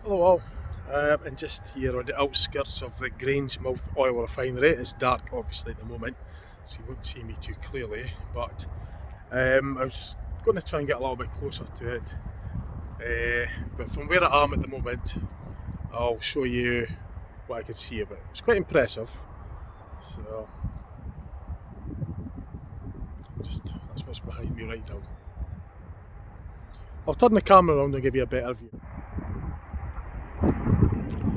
Hello all, and just here on the outskirts of the Grangemouth Oil Refinery. It's dark obviously at the moment, so you won't see me too clearly, but I was going to try and get a little bit closer to it. But from where I am at the moment, I'll show you what I can see of it. It's quite impressive, so that's what's behind me right now. I'll turn the camera around and give you a better view.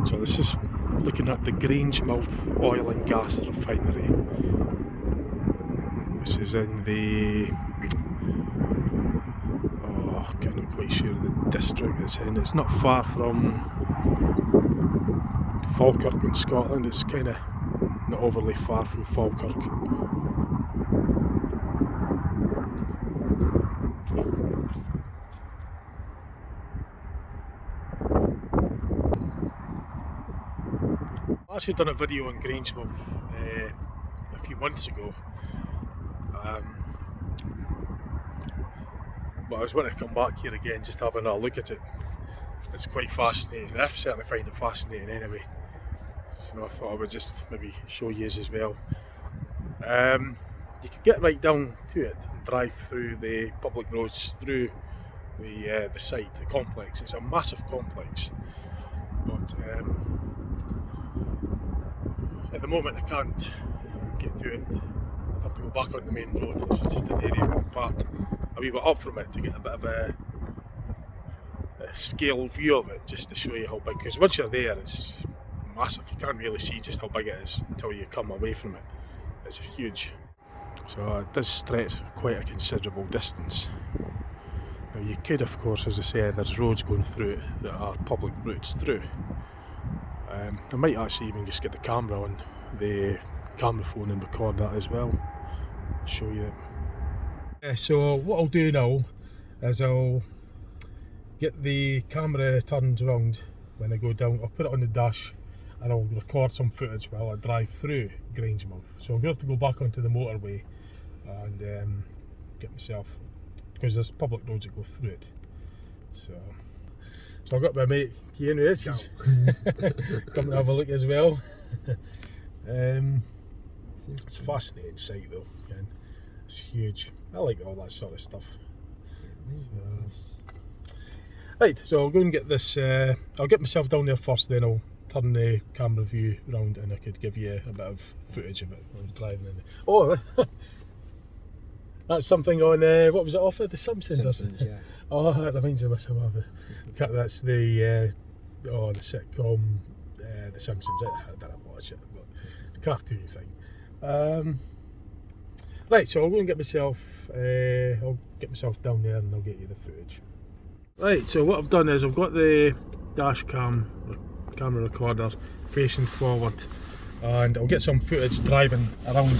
So this is looking at the Grangemouth Oil and Gas Refinery. This is in the, I'm not quite sure the district it's in. It's not far from Falkirk in Scotland. It's kind of not overly far from Falkirk. I actually done a video on Grangemouth a few months ago, but I was wanting to come back here again just to have another look at it. It's quite fascinating. I certainly find it fascinating anyway, so I thought I would just maybe show you as well. You could get right down to it and drive through the public roads through the site, the complex. It's a massive complex, but at the moment I can't get to it. I'd have to go back on the main road. It's just an area I'm parked a wee bit up from it to get a bit of a scale view of it, just to show you how big, because once you're there it's massive. You can't really see just how big it is until you come away from it. It's huge. So it does stretch quite a considerable distance. Now you could, of course, as I said, there's roads going through it that are public routes through. I might actually even just get the camera on the camera phone and record that as well, show you it. So what I'll do now is I'll get the camera turned around when I go down. I'll put it on the dash and I'll record some footage while I drive through Grangemouth. So I'm going to have to go back onto the motorway and get myself, because there's public roads that go through it. So I've got my mate Keanu, he's coming to have a look as well. It's a fascinating site though, again. It's huge. I like all that sort of stuff. Right, so I'll go and get this, I'll get myself down there first, then I'll turn the camera view around and I could give you a bit of footage of it when I was driving in. Oh, that's something on, what was it off of? The Simpsons, yeah. Oh, that reminds me of some of it. That's the sitcom, The Simpsons. I didn't watch it, but the cartoon thing. Right, so I'll go and get myself, down there and I'll get you the footage. Right, so what I've done is I've got the dash cam, the camera recorder facing forward, and I'll get some footage driving around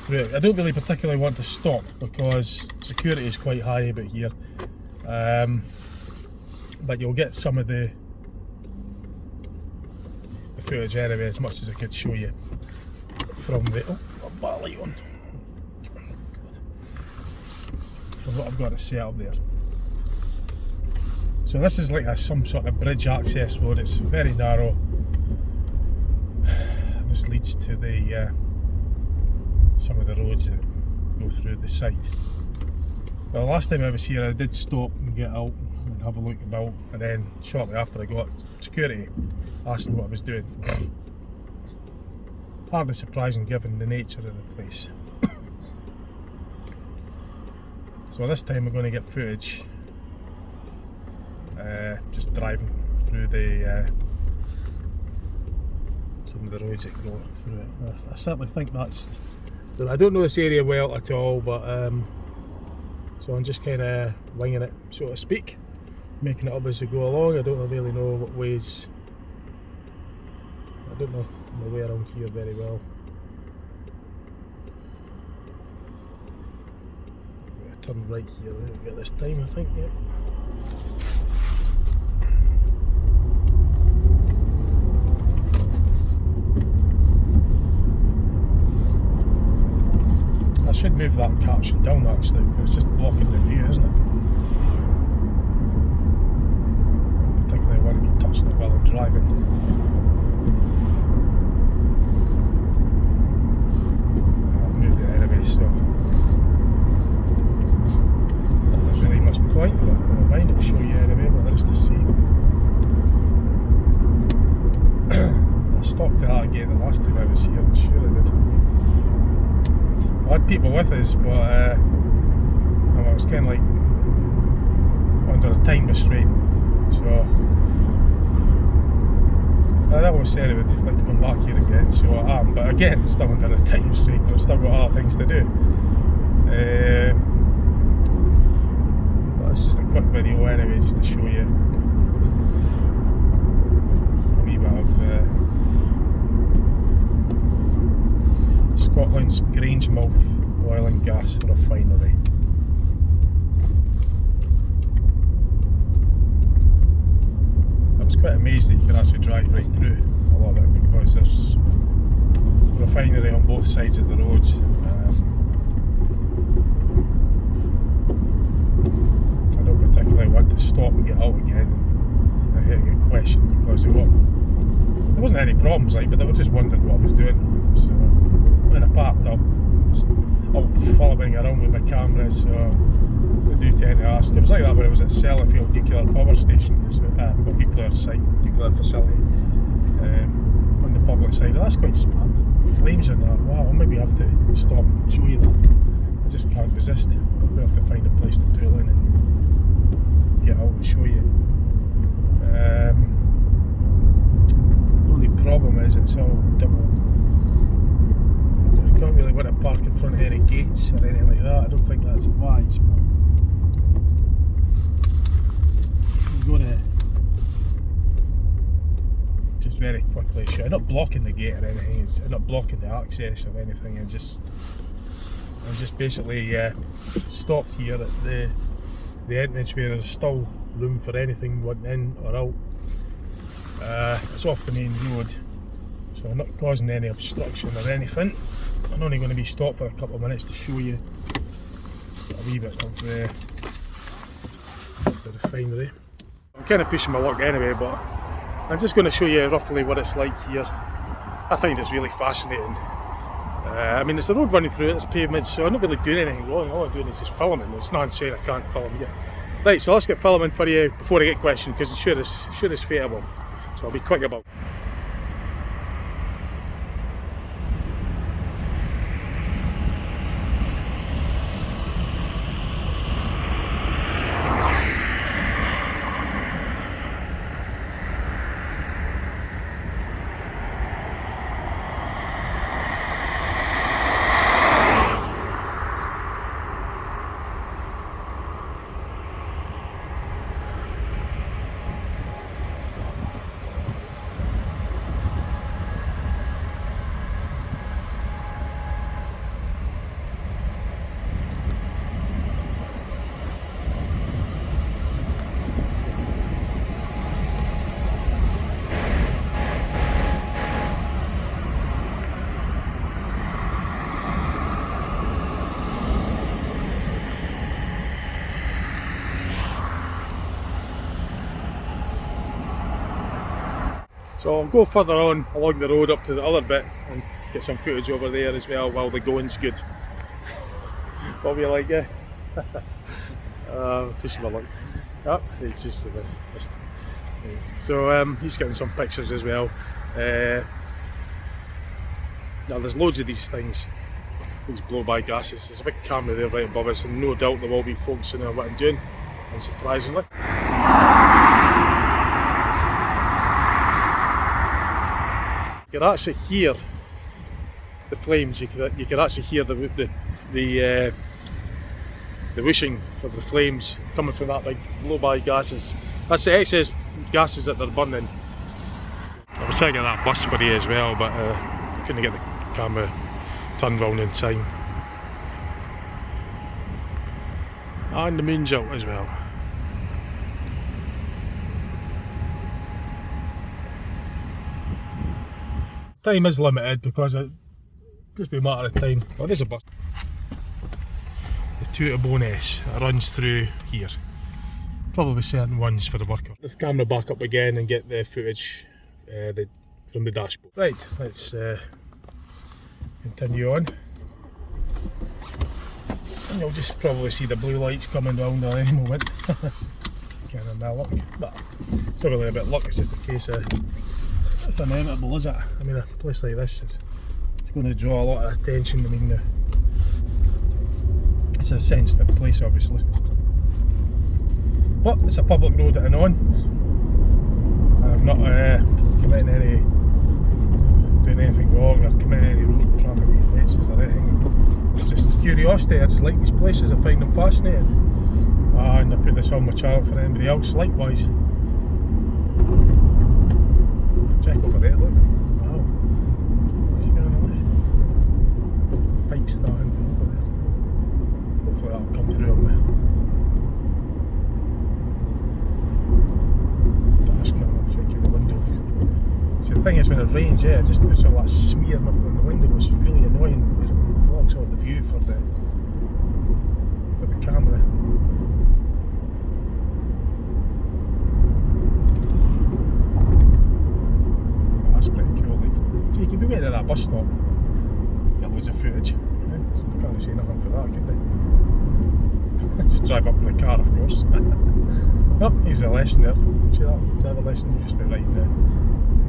through it. I don't really particularly want to stop because security is quite high about here, but you'll get some of the footage anyway, as much as I could show you from the light on. From what I've got to set up there. So this is like some sort of bridge access road. It's very narrow. This leads to the some of the roads that go through the site. Well, last time I was here I did stop and get out and have a look about, and then shortly after I got security asking what I was doing. Hardly surprising given the nature of the place. So this time we're going to get footage just driving through the some of the roads that go through it. I certainly think that's, I don't know this area well at all, but so I'm just kind of winging it, so to speak, making it up as I go along. I don't really know what ways, I don't know my way around here very well. I'm going to turn right here at this time, I think, yeah. I should move that caption down actually, because it's just blocking the view, isn't it? Particularly when it be driving. I'll move it anyway, so not there's really much point, but never mind, I'll show you anyway what there is to see. I stopped at that gate the last time I was here, I'm sure I did. I had people with us, but I was kind of like under a time restraint, so I always said I would like to come back here again, so I am, but again, still under a time restraint, I've still got other things to do. But it's just a quick video anyway, just to show you a wee bit of Scotland's Grangemouth Oil and Gas Refinery. I was quite amazed that you can actually drive right through a lot of it, because there's a refinery on both sides of the road. I don't particularly want to stop and get out again and hit a question, because there wasn't any problems, like, but they were just wondering what I was doing. So when I parked up, I was following around with my camera, so they do tend to ask. It was like that when I was at Sellafield Nuclear Power Station, nuclear site, nuclear facility, on the public side. Oh, that's quite smart. Flames in that. Wow, I'll maybe have to stop and show you that. I just can't resist. I'm going to have to find a place to pull in and get out and show you. The only problem is it's all double. I can't really want to park in front of any gates or anything like that. I don't think that's wise. But I'm going to just very quickly show. I'm not blocking the gate or anything. I'm not blocking the access or anything. I'm just basically stopped here at the entrance where there's still room for anything wanting in or out. It's off the main road, so I'm not causing any obstruction or anything. I'm only going to be stopped for a couple of minutes to show you a wee bit of the refinery. I'm kind of pushing my luck anyway, but I'm just going to show you roughly what it's like here. I find it's really fascinating. I mean, there's a road running through it, there's pavement, so I'm not really doing anything wrong. All I'm doing is just filming. It's not saying I can't film yet. Right, so let's get filming for you before I get questioned, because it's sure is favorable. So I'll be quick about it. So I'll go further on along the road up to the other bit and get some footage over there as well while the going's good. What were you like, yeah? Pushing my luck. Yep, it's just missed. So he's getting some pictures as well. Now there's loads of these things, these blow-by gases. There's a big camera there right above us, and no doubt they will be focusing on what I'm doing, unsurprisingly. You can actually hear the flames. You can actually hear the whooshing of the flames coming from that big blow-by gases. That's the excess gases that they're burning. I was trying to get that bus for you as well, but couldn't get the camera turned round in time. And the moon's out as well. Time is limited because it just be a matter of time. Oh, there's a bus. The Tutaboness runs through here. probably certain ones for the worker. The camera back up again and get the footage from the dashboard. Right, let's continue on. And you'll just probably see the blue lights coming down at any moment. Kind of my luck, but it's not really about luck, it's just a case of it's inevitable, is it? I mean, a place like this it's going to draw a lot of attention. I mean, it's a sensitive place, obviously, but it's a public road that I'm on. I'm not doing anything wrong or committing any road traffic offences or anything. It's just curiosity. I just like these places, I find them fascinating, and I put this on my channel for anybody else likewise. Check over there, look. Wow. See on the left? Pipes and that over there. Hopefully that'll come through on the dash cam. I'll check out the window. See, the thing is, when it rains, yeah, it just puts all that smearing up on the window, which is really annoying because it blocks all the view for the camera. That's pretty cool. Like, so you can be waiting at that bus stop, get loads of footage. I can't say nothing for that, could they? Just drive up in the car, of course. Oh, here's the lesson there. See that? Driver lesson, you just be writing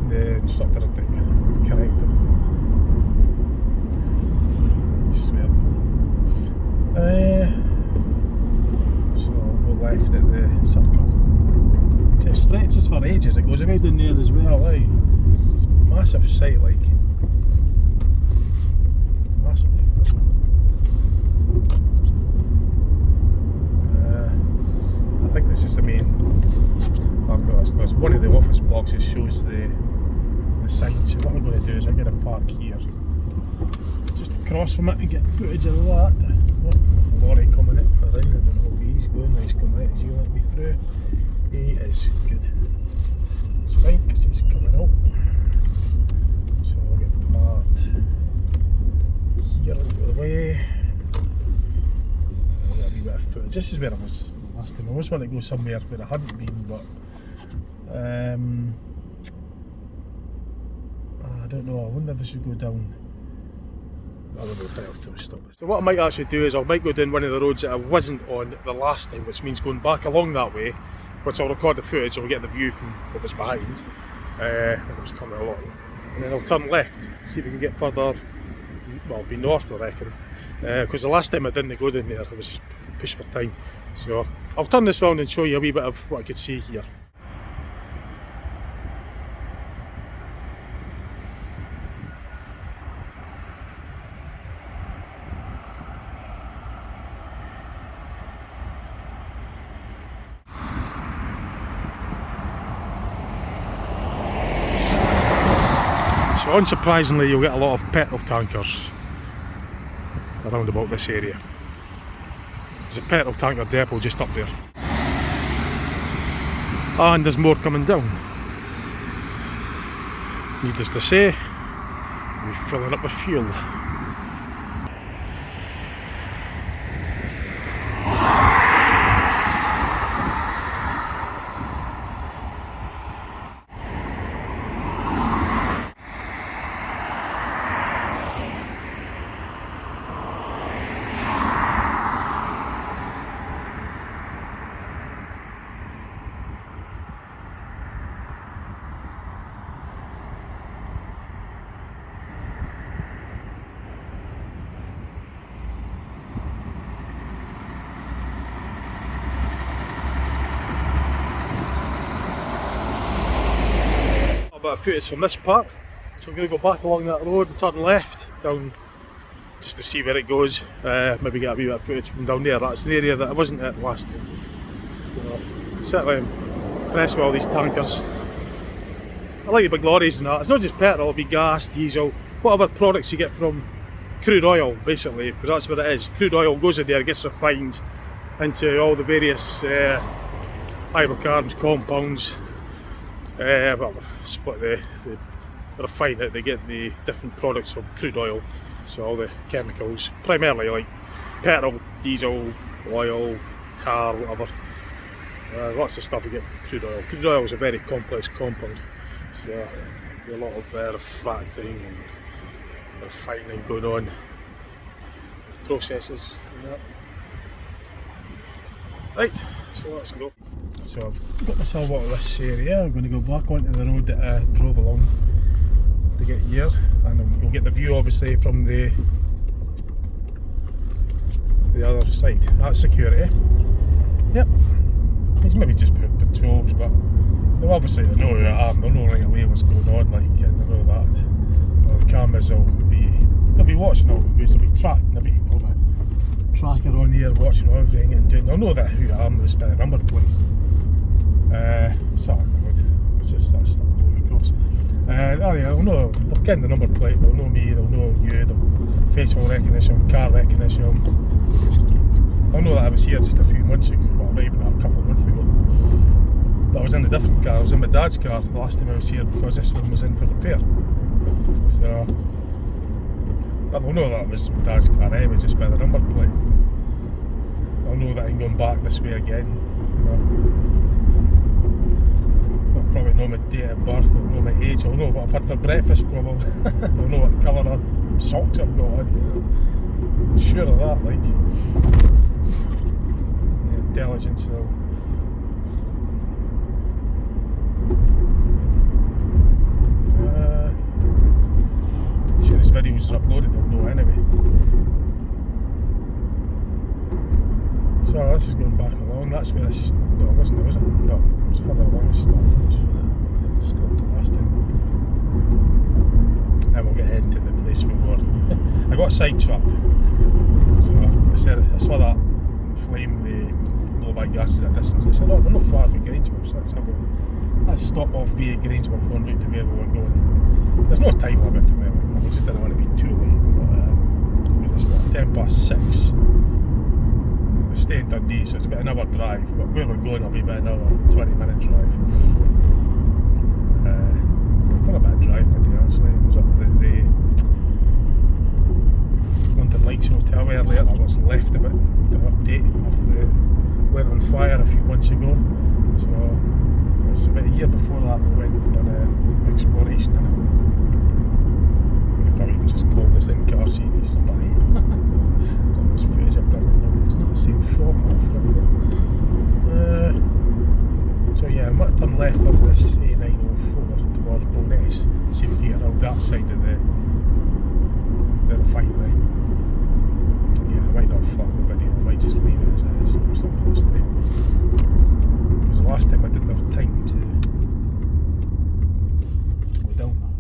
the instructor had to correct him. So we'll go left at the circle. It just stretches for ages, it goes away down there as well, eh? It's a massive site, like. Massive. I think this is the main. Oh no, it's one of the office blocks that shows the sign. So what I'm going to do is I'm going to park here, just across from it, and get footage of that. Oh, lorry coming in. I don't know where he's going. He's coming in. Is he let me through? He is. Good. It's fine because he's coming out. So I'll get parked here out of the way. I'll get a wee bit of footage. This is where I was last time. I always want to go somewhere where I hadn't been, but I don't know. I wonder if I should go down. I don't know, I'll stop it. So what I might actually do is I might go down one of the roads that I wasn't on the last time, which means going back along that way, which I'll record the footage, I'll get the view from what was behind when I was coming along. And then I'll turn left, see if we can get further, well, be north I reckon. Because the last time I didn't go down there, I was pushed for time. So I'll turn this round and show you a wee bit of what I could see here. So unsurprisingly, you'll get a lot of petrol tankers around about this area. There's a petrol tanker depot just up there. And there's more coming down. Needless to say, we're filling up with fuel. Bit of footage from this part, so I'm going to go back along that road and turn left down just to see where it goes. Maybe get a wee bit of footage from down there. That's an area that I wasn't at last time. Certainly impressed with all these tankers. I like the big lorries and that. It's not just petrol, it'll be gas, diesel, whatever products you get from crude oil basically, because that's what it is. Crude oil goes in there, gets refined into all the various hydrocarbons, compounds. Well, split they refine it, they get the different products from crude oil, so all the chemicals, primarily like petrol, diesel, oil, tar, whatever, There's lots of stuff you get from crude oil. Crude oil is a very complex compound, so there's a lot of refracting and refining going on, processes and that. Right, so let's go. So I've got myself out of this area. I'm going to go back onto the road that I drove along to get here, and you'll get the view obviously from the other side. That's security. Yep. He's maybe just put patrols, but they'll obviously know who I am. They'll know right away what's going on, like, and they know that. Well, the cameras they'll be watching all the goods. They'll be tracking everything. They'll have a tracker on here watching everything and doing. They'll know that who I am. They'll spin a number plate. Sorry, it's just that stuff going across. They'll know. They'll get the number plate. They'll know me. They'll know you. They'll facial recognition, car recognition. They'll know that I was here just a few months ago. Well, not even a couple of months ago. But I was in a different car. I was in my dad's car the last time I was here because this one was in for repair. So, but they'll know that was my dad's car anyway, just by the number plate. They'll know that I'm going back this way again. You know. They'll probably know my date of birth. They'll know my age. They'll know what I've had for breakfast probably. They'll know what colour of socks I've got on. You know. Sure of that, like. The intelligence of. Sure his videos are uploaded, they'll know anyway. So this is going back along, that's where I stopped, wasn't it, was it? No, it was further along I stopped. It was where I stopped the last time. Then we'll get into the place we were. I got sidetracked. So I saw that flame, the blowback gases at a distance. I said, oh, we're not far from Grangemouth, so let's stop off via Grangemouth on route to where we were going. There's no time limit to where we're going, we just didn't want to be too late. But it's about 6:10. We stay in Dundee, so it's about an hour drive, but where we're going will be about another 20-minute drive. Done a bit of driving today actually. I was up at the London Lights Hotel earlier. That was left of it to update after it went on fire a few months ago. So it was about a year before that we went and done an exploration in it. We could probably even just call this in car series somebody. There's always footage I've done. It's not the same format for it. So yeah, I'm going to turn left up this A904 towards Bowness. See if we can get around that side of the refinery. Yeah, I might not flip the video, I might just leave it as it is. I'm supposed to. Because the last time I didn't have time to go down that.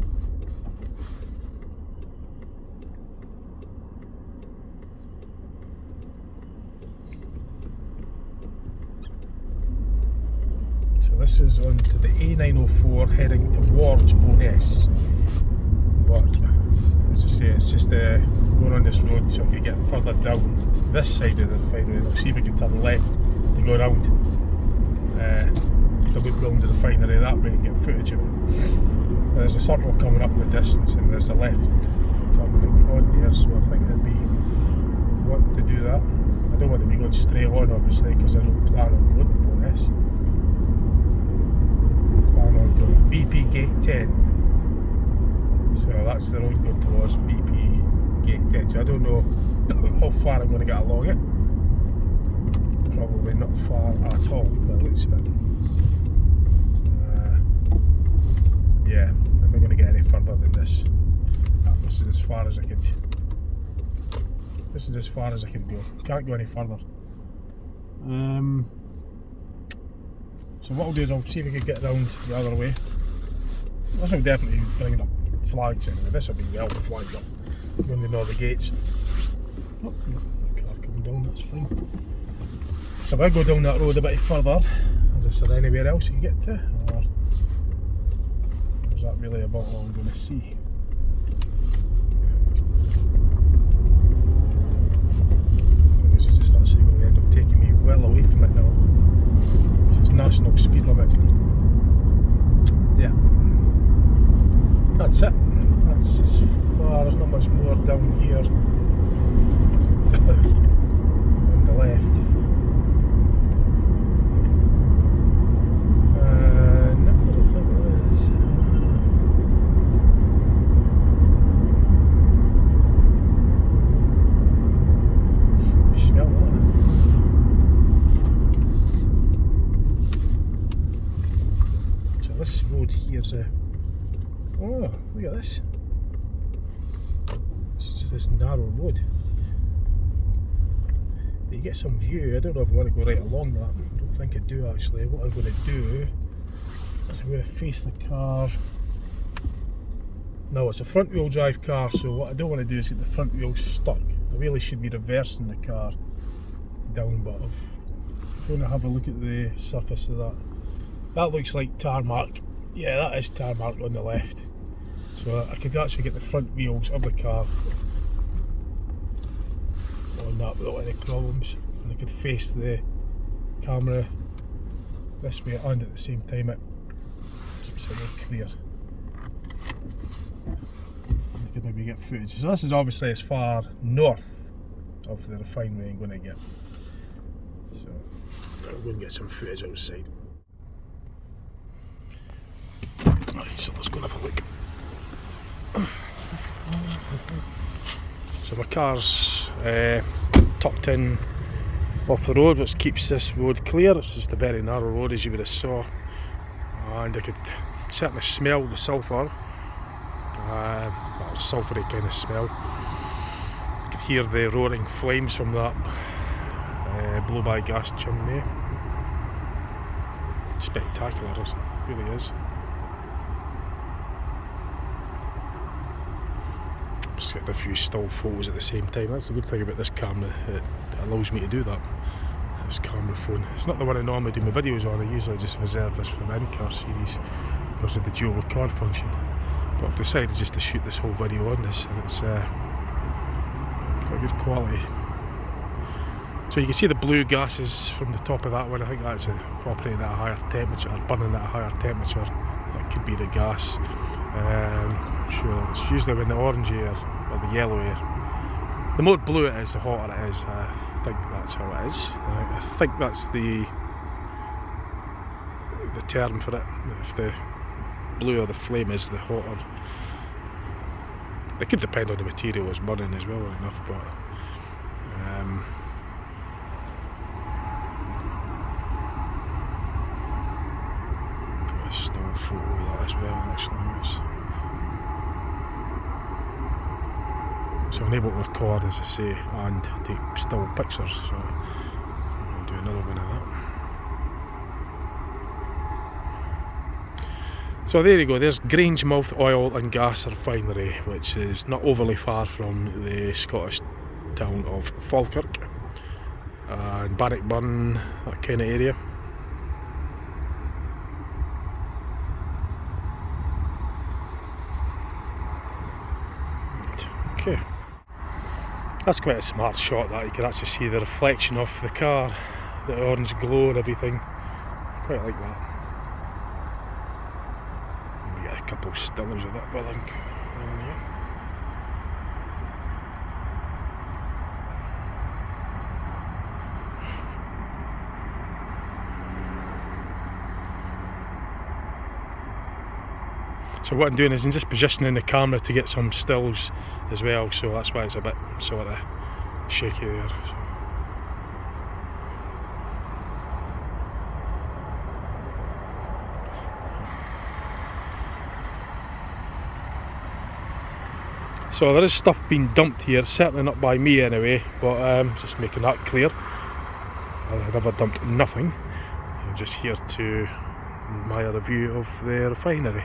So this is on to the A904 heading towards Bowness. But as I say, it's just going on this road so I can get further down this side of the refinery. I'll see if we can turn left to go around to loop round the refinery that way and get footage of it. There's a circle coming up in the distance and there's a left turning on there, so I think I'd be wanting to do that. I don't want to be going straight on obviously because I don't plan on going to Bowness. I plan on going BP Gate 10. So that's the road going towards BP Gate 10. So I don't know how far I'm going to get along it. Probably not far at all by the looks of it. Yeah, I'm not going to get any further than this. This is as far as I could. This is as far as I can go. Can't go any further. So what I'll do is I'll see if I can get around the other way. This will definitely bring up flags anyway. This will be well flagged up when they know the gates. Oh, no, car coming down, that's fine. So if I go down that road a bit further, is there anywhere else you can get to? Or is that really about all I'm going to see? This is just actually going to end up taking me well away from it now. This is national speed limit. Yeah. That's it. That's as far, there's not much more down here on the left. this road here's a... Oh, look at this. It's just this narrow road. But you get some view. I don't know if I want to go right along that. I don't think I do actually. What I'm going to do is I'm going to face the car. No, it's a front wheel drive car, so what I don't want to do is get the front wheel stuck. I really should be reversing the car down, but I'm going to have a look at the surface of that. That looks like tarmac. Yeah, that is tarmac on the left. So I could actually get the front wheels of the car on that without any problems. And I could face the camera this way and at the same time it absolutely clear. I could maybe get footage. So this is obviously as far north of the refinery I'm going to get. So I'll go and get some footage outside. Right, so let's go and have a look. So my car's tucked in off the road, which keeps this road clear. It's just a very narrow road, as you would have saw, and I could certainly smell the sulphur, well, sulphury kind of smell. I could hear the roaring flames from that blow-by gas chimney. Spectacular, it really is. Just getting a few still photos at the same time. That's the good thing about this camera, it allows me to do that. This camera phone. It's not the one I normally do my videos on. I usually just reserve this for the in-car series because of the dual record function. But I've decided just to shoot this whole video on this, and it's quite good quality. So you can see the blue gases from the top of that one. I think that's operating at a higher temperature, or burning at a higher temperature. That could be the gas. Sure, it's usually when the orange air or the yellow air. The more blue it is, the hotter it is. I think that's how it is. I think that's the term for it. If the bluer the flame is, the hotter. It could depend on the material it's burning as well enough, but got a still photo of that as well actually. So I'm able to record, as I say, and take still pictures, so I'll do another one of that. So there you go, there's Grangemouth Oil and Gas Refinery, which is not overly far from the Scottish town of Falkirk and Bannockburn, that kind of area. Okay. That's quite a smart shot, that you can actually see the reflection of the car, the orange glow and everything. Quite like that. We get a couple of stills of that, I think. So what I'm doing is I'm just positioning the camera to get some stills as well, so that's why it's a bit sort of shaky there. So there is stuff being dumped here, certainly not by me anyway, but just making that clear. I've never dumped nothing. I'm just here to admire a view of the refinery.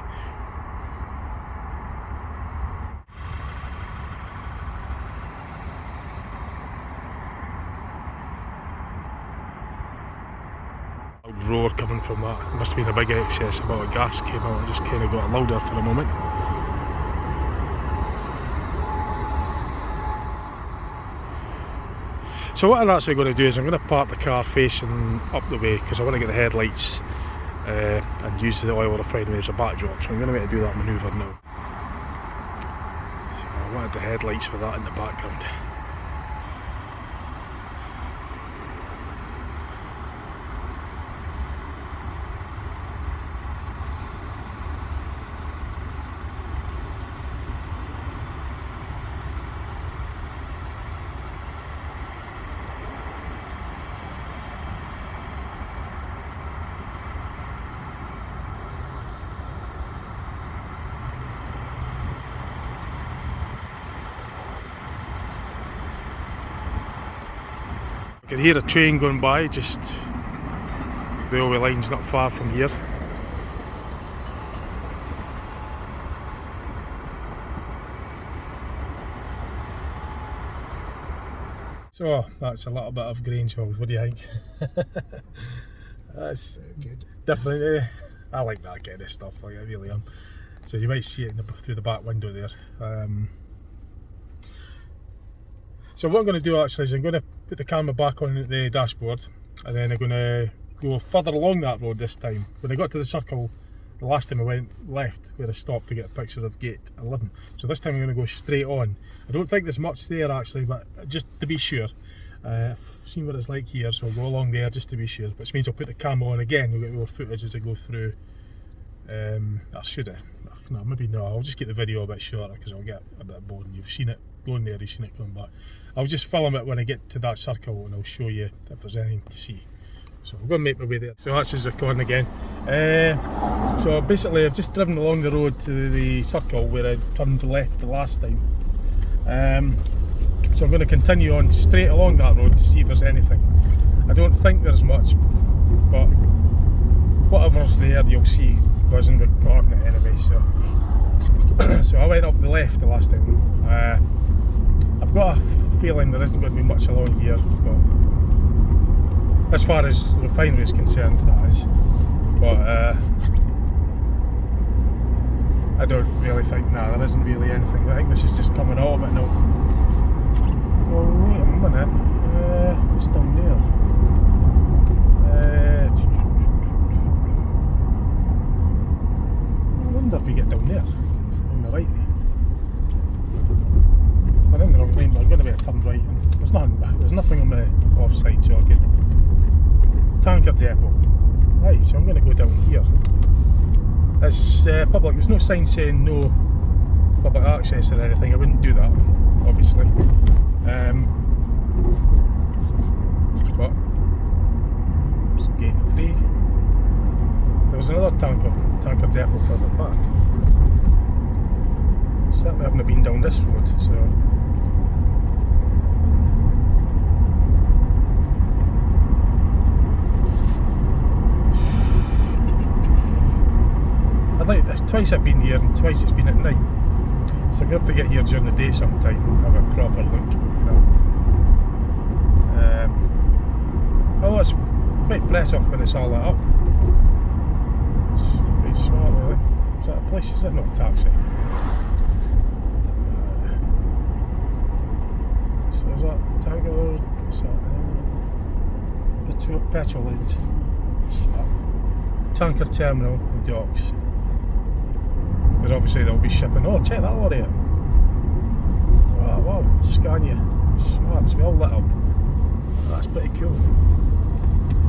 Roar coming from that. It must have been a big excess amount of gas came out. It just kind of got louder for a moment. So what I'm actually going to do is I'm going to park the car facing up the way because I want to get the headlights and use the oil refinery as a backdrop. So I'm going to do that manoeuvre now. So I wanted the headlights for that in the background. I could hear a train going by, just the railway line's not far from here. So that's a little bit of Grangemouth, what do you think? That's good. Different, eh? I like that kind of stuff, like I really am. So you might see it through the back window there. So what I'm going to do actually is I'm going to put the camera back on the dashboard, and then I'm going to go further along that road this time. When I got to the circle the last time I went left where I stopped to get a picture of gate 11. So this time I'm going to go straight on. I don't think there's much there actually, but just to be sure. I've seen what it's like here, so I'll go along there just to be sure, which means I'll put the camera on again. You'll get more footage as I go through. No, maybe no, I'll just get the video a bit shorter because I'll get a bit bored. You've seen it going there, you've seen it coming back. I'll just film it when I get to that circle and I'll show you if there's anything to see. So I'm going to make my way there. So that's just recording again. So basically I've just driven along the road to the circle where I turned left the last time. So I'm going to continue on straight along that road to see if there's anything. I don't think there's much, but whatever's there you'll see. I wasn't recording it anyway, so I went up the left the last time. I've got a feeling there isn't going to be much along here, but as far as the refinery is concerned, that is. But I don't really think, there isn't really anything. I think this is just coming out of it now. Oh, wait a minute, what's down there? I wonder if we get down there, on the right. I'm in the wrong lane, but I'm going to be a turn right, and there's nothing on the offside, so good. Tanker depot. Right, so I'm going to go down here. It's public, there's no sign saying no public access or anything. I wouldn't do that, obviously. But so gate 3. There was another tanker depot further back. Certainly haven't been down this road, so twice I've been here and twice it's been at night. So I'm going to have to get here during the day sometime and have a proper look. Oh, it's quite impressive when it's all lit up. It's quite smart really. Is that a place? Is that not a taxi? So is that tanker road? What's that? Petrol lanes. Smart. Tanker terminal and docks. Because obviously they'll be shipping. Oh, check that lorry out. Oh, wow, Scania. It's smart, it's well lit up. That's pretty cool.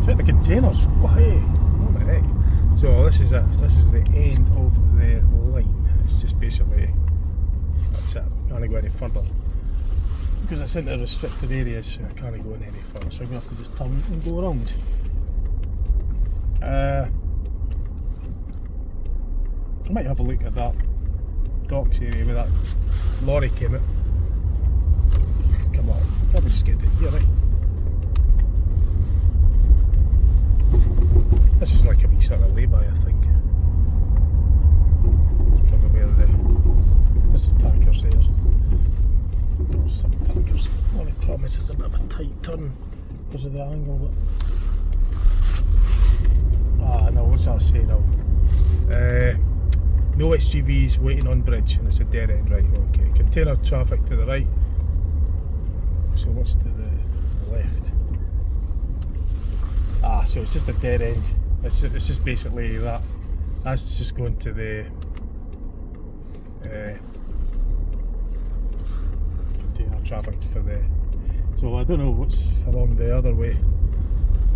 Check the containers. Oh, hey, what the heck. So this is it. This is the end of the line. It's just basically, that's it. Can't go any further. Because it's into restricted areas, so I can't go in any further. So I'm going to have to just turn and go around. I might have a look at that docks area where that lorry came out. Come on, probably just get to here, right? This is like a wee sort of lay-by, I think. It's probably where there's the tankers there. There's some tankers. Only problem is it's a bit of a tight turn because of the angle, but no, what's that say now? No SUVs waiting on bridge, and it's a dead end, right? Okay, container traffic to the right. So what's to the left? So it's just a dead end. It's just basically that. That's just going to the container traffic for the. So I don't know what's along the other way.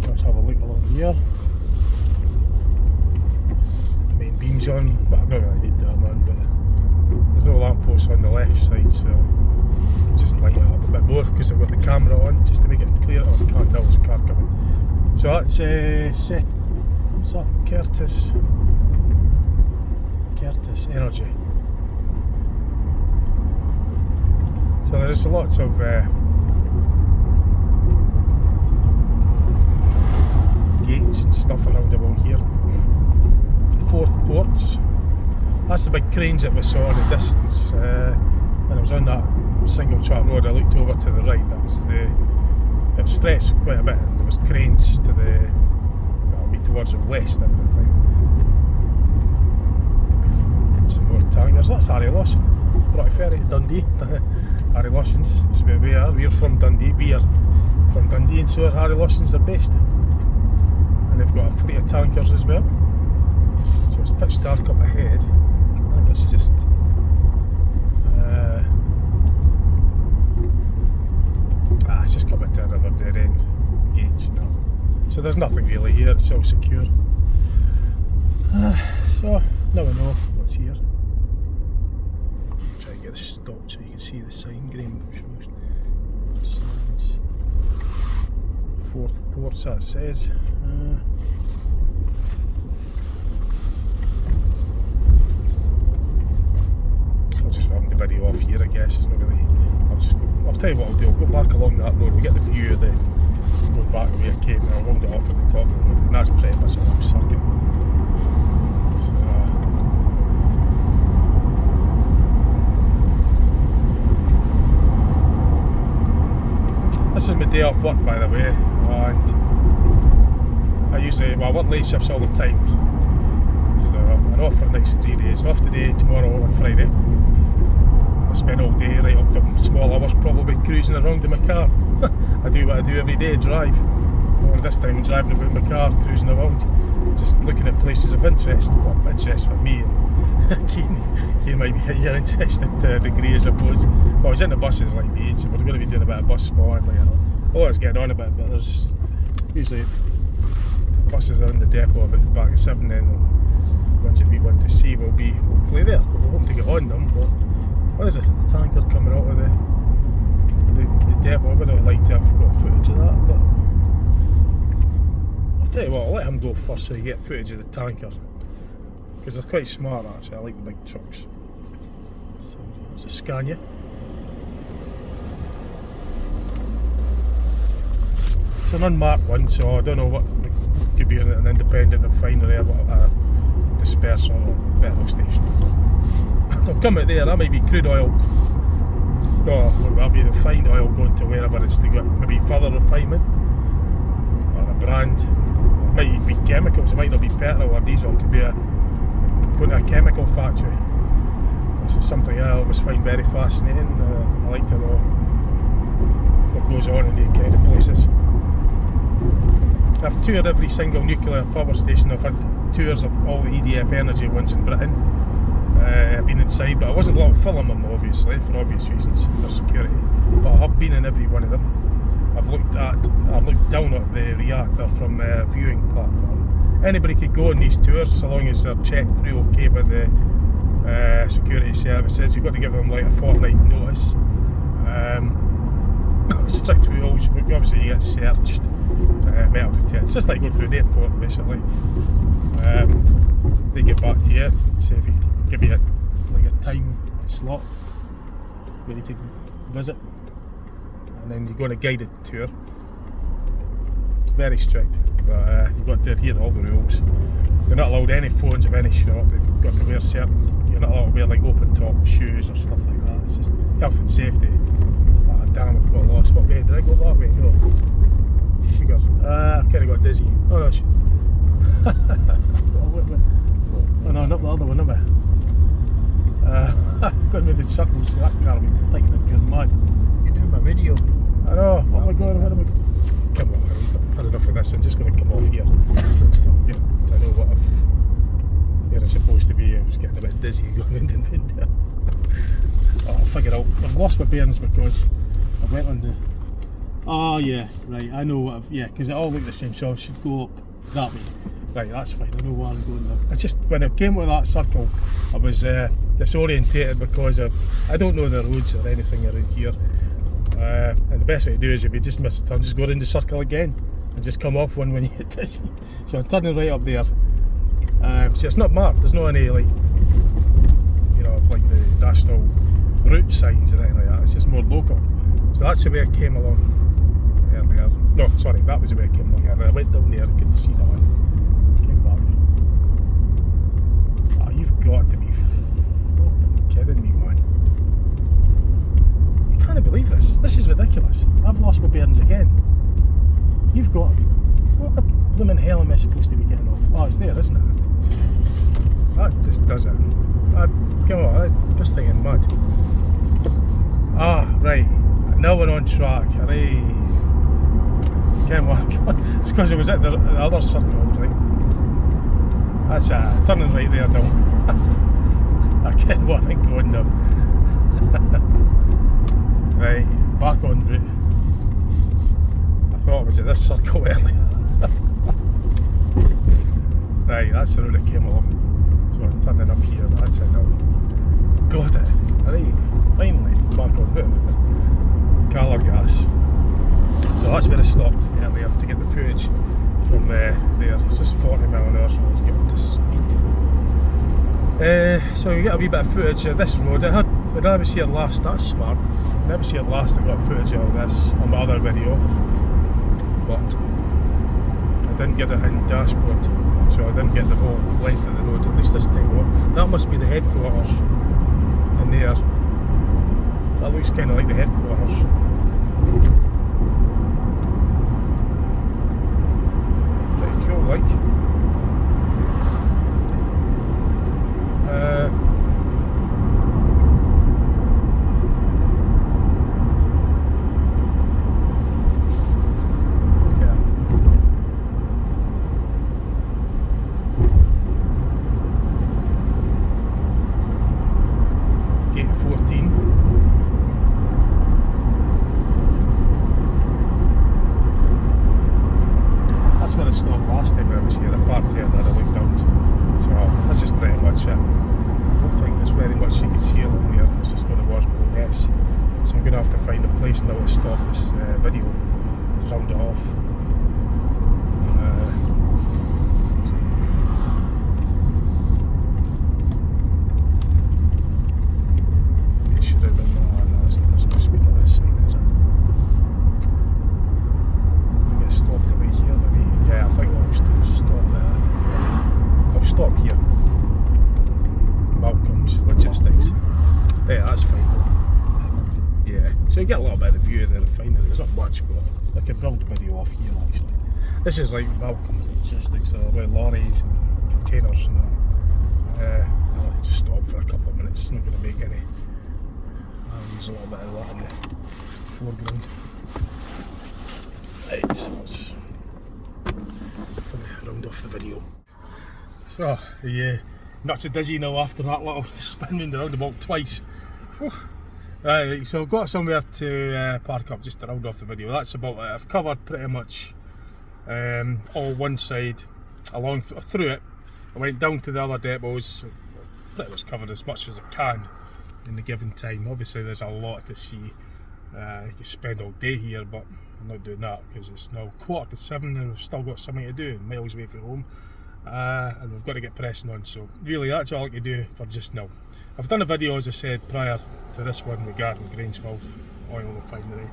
Let's have a look along here. Main beams on, but I don't really need that, man. But there's no lampposts on the left side, so I'll just light it up a bit more because I've got the camera on just to make it clear. Oh, I can't tell there's a car coming. So that's set. What's that? Curtis Energy. So there's lots of gates and stuff around about here. Fourth ports. That's the big cranes that we saw in the distance. When I was on that single track road, I looked over to the right. That was it stretched quite a bit. There was cranes to the, that'll be towards the west, I would think. Some more tankers. That's Harry Lawson. Brought a ferry to Dundee. Harry Lawson's. That's where we are. We're from Dundee. We are from Dundee, and so are Harry Lawson's. They're based. And they've got a fleet of tankers as well. So it's pitch dark up ahead. I think this is just it's just coming to another dead end. Gates now. So there's nothing really here, it's all secure. So now we know what's here. Try and get this stopped so you can see the sign. Grangemouth. Fourth ports, that says. I'll just round the video off here, I guess. It's not really. I'll tell you what I'll do. I'll go back along that road. We'll get the view of the road back the way I came, and I'll round it off at the top of the road, and that's pretty much a whole circuit. So, this is my day off work, by the way, and I work late shifts all the time. So I'm off for the next 3 days. I'm off today, tomorrow, and Friday. I spend all day right up to small hours probably cruising around in my car. I do what I do every day, drive. Or this time I'm driving about in my car, cruising around, just looking at places of interest. Well, interest for me, and Keane might be your interested degree, I suppose. Well, I was in the buses like me, so we're going to be doing a bit of bus spotting later on. Oh, it's getting on a bit, but there's usually buses are in the depot about the back of 7, then the ones that we want to see will be hopefully there. We're hoping to get on them, but there's a tanker coming out of the depot. I would have liked to have got footage of that, but I'll tell you what, I'll let him go first so you get footage of the tanker, because they're quite smart actually. I like the big trucks. So there's a Scania. It's an unmarked one, so I don't know what it could be an independent refinery or a disperser or petrol station. They'll come out there, that might be crude oil. Or that'll be refined oil going to wherever it's to go, maybe further refinement. Or a brand. It might be chemicals, it might not be petrol or diesel, it could be going to a chemical factory. This is something I always find very fascinating. I like to know what goes on in these kind of places. I've toured every single nuclear power station. I've had tours of all the EDF Energy ones in Britain. I've been inside, but I wasn't allowed to film them, obviously, for obvious reasons, for security. But I have been in every one of them. I've looked down at the reactor from a viewing platform. Anybody could go on these tours so long as they're checked through okay by the security services. You've got to give them like a fortnight notice. Strict rules. Obviously, you get searched, metal detected. It's just like going through the airport, basically. They get back to you, say if you give you like a time slot where you can visit, and then you go on a guided tour. It's very strict, but you've got to adhere to all the rules. You're not allowed any phones of any shop. You've got to wear certain. You're not allowed to wear like open top shoes or stuff like that. It's just health and safety. Ah, damn, I got lost. What way did I go? That way? No. Sugar. I kind of got dizzy. Oh no. Oh no, not the other one, am I? Going with the circles, that car would be thinking I'm going mad. You're doing my video. I know, oh my god, what am I... Come on, I've had enough of this, I'm just going to come off here. I know what where I'm supposed to be. I was getting a bit dizzy going in and in there. Oh, I'll figure out. I've lost my bearings because I went on the... Oh yeah, right, I know what yeah, because it all looked the same, so I should go up that way. Right, that's fine, I know where I'm going now. I just, when I came with that circle, I was disorientated because I don't know the roads or anything around here. And the best thing to do is if you just miss a turn, just go around the circle again and just come off one when you hit this. So I'm turning right up there. So it's not marked, there's no any like, you know, like the national route signs or anything like that, it's just more local. So that's the way I came along. earlier. No, sorry, that was the way I came along earlier. I went down there, couldn't see no one. Came back. Oh, you've got to be fucking kidding me, man. I can't believe this. This is ridiculous. I've lost my bearings again. You've got to be. What the blooming hell am I supposed to be getting off? Oh, it's there, isn't it? That just does it. Come on, this thing in mud. Ah, right. Now we're on track. Hooray. Come on. It's because it was at the other circle, right? That's turning right there now. I can't want to go now. Right, back on route. I thought it was at this circle earlier. Right, that's the route I came along. So I'm turning up here, that's it now. Got it. Right, finally, back on route. Colour gas. So that's where I stopped earlier to get the footage from there. It's just 40 mile an hour, so I'll get up to speed. So you get a wee bit of footage of this road. When I was here last, that's smart. When I was here last, I got footage of this on my other video, but I didn't get it in dashboard, so I didn't get the whole length of the road, at least this time. That must be the headquarters in there. That looks kind of like the headquarters. Pretty cool, like. Gate 14. That's where I stopped last time I was here. I parked here and had a look round. So this is pretty much it. I don't think there's very much you can see along there. It's just going towards Bowness. So I'm going to have to find a place now to stop this video to round it off. Stop here. Malcolm's Logistics. Yeah, that's fine. Yeah, so you get a little bit of the view of the refinery. There's not much, but I can build the video off here actually. This is like Malcolm's Logistics, where lorries and containers and that. I'll just stop for a couple of minutes. It's not going to make any. There's a little bit of that in the foreground. Right, so let's round off the video. So, yeah, not so dizzy now after that little spin round the roundabout twice. Right, so I've got somewhere to park up just to round off the video. That's about it. I've covered pretty much all one side along through it. I went down to the other depots, pretty much covered as much as I can in the given time. Obviously there's a lot to see. You can spend all day here, but I'm not doing that because it's now 7:15 and we've still got something to do, miles away from home. And we've got to get pressing on, so really that's all I can do for just now. I've done a video, as I said, prior to this one regarding Grangemouth Oil Refinery,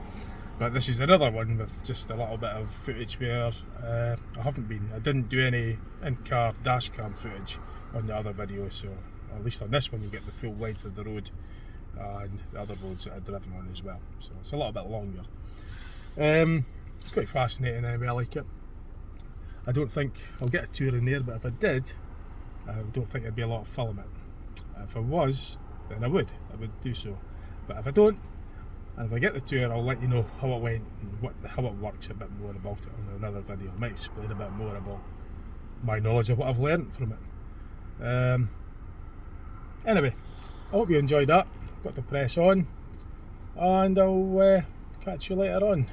but this is another one with just a little bit of footage where I didn't do any in-car dash cam footage on the other video, so at least on this one you get the full length of the road and the other roads that I've driven on as well, so it's a little bit longer. It's quite fascinating anyway, I like it. I don't think I'll get a tour in there, but if I did, I don't think there'd be a lot of film in it. If I was, then I would do so. But if I don't, and if I get the tour, I'll let you know how it went and how it works a bit more about it on another video. I might explain a bit more about my knowledge of what I've learned from it. Anyway, I hope you enjoyed that. Got to press on, and I'll catch you later on.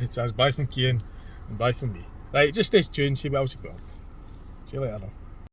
So that's bye from Kian and bye from me. Right, just stay tuned, see what else you put on. See you later.